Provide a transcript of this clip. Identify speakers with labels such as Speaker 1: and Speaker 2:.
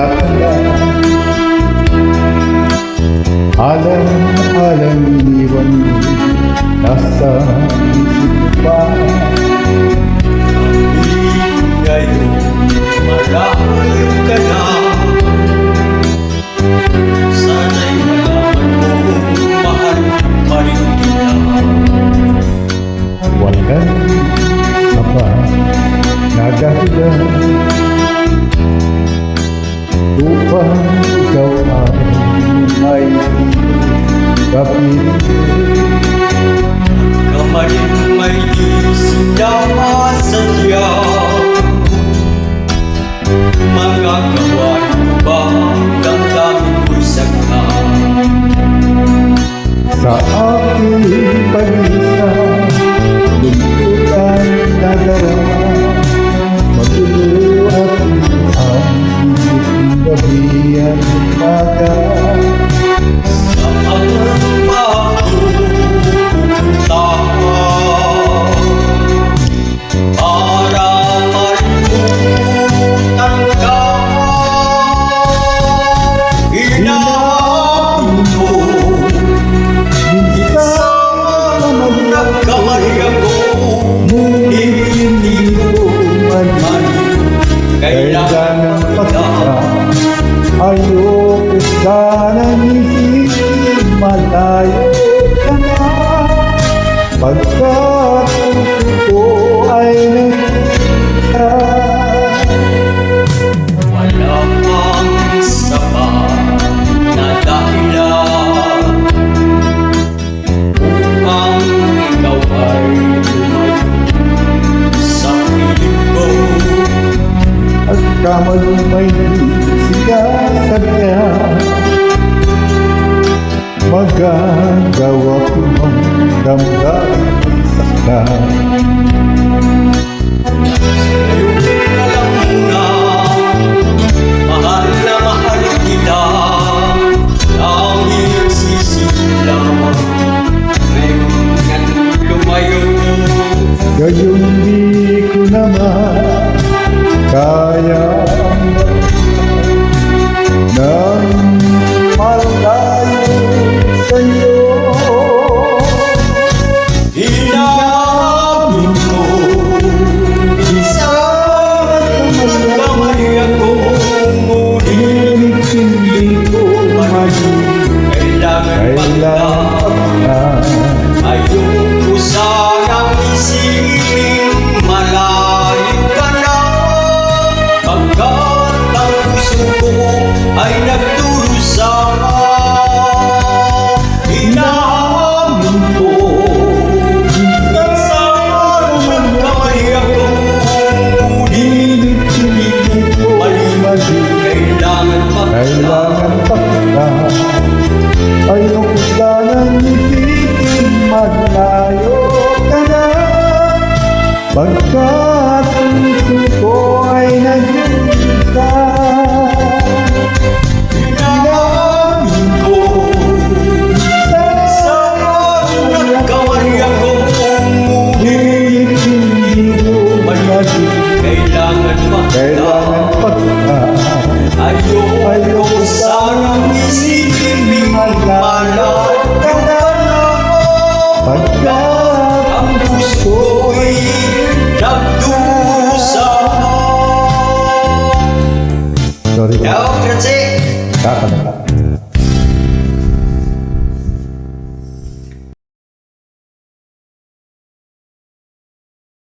Speaker 1: nagtatanda. Alam iniwan mo, nasa isip pa.
Speaker 2: Ngayon, malayo ka na. Sana'y malaman mo, mahal pa rin kita.
Speaker 1: Walang apa na dahilan upang ikaw ay kapiling.
Speaker 2: Kamarin may isip na sadya. Magagawa ko ba ang damdamin ko'y sagna?
Speaker 1: Sa aking pag-isa, lumputan na darama, magulo at ang isip gabi at umaga.
Speaker 2: Saan ba ako pupunta? Para malimutan ka. Inaabot ko. Minsan nagkamali ako. Hindi ko man kailangan kita.
Speaker 1: Ayoko sanang isipin malayo ka na, pagkat ang ko ay nagkita.
Speaker 2: Wala kang sapat na dahilan upang ikaw ay lumayo sa piling ko.
Speaker 1: At kamalumay sigasan niya, magagawa ko ang damdamin sa
Speaker 2: Ngayon na lang muna, mahal na mahal kita. Dahil sisip lamang ngayon na lumayo.
Speaker 1: gayon di ko naman kaya nang malayo sa'yo.
Speaker 2: Inamin ko, minsan nagkamali ako, ngunit
Speaker 1: Hindi ko
Speaker 2: kailangan pagka. Ayoko sanang isipin malayo ka na, pagkat ang puso ko ay nagdurusa. Inamin ko, minsan nagkamali ako, ngunit hindi ko mali. Kailangan
Speaker 1: Kailangan pa kita. Ayoko sanang isipin maglayo ka na, pagkat ang puso ko ay nag-iisa.
Speaker 2: Inamin ko, minsan nagkamali ako, ngunit
Speaker 1: Hindi ko mali.
Speaker 2: kailangan
Speaker 1: Kailangan pa kita.
Speaker 2: Ayoko sanang isipin malayo ka na,
Speaker 1: Pagkat
Speaker 2: ang puso ko'y nagdusa.
Speaker 1: sorry,
Speaker 2: Grazie!
Speaker 1: kakanta.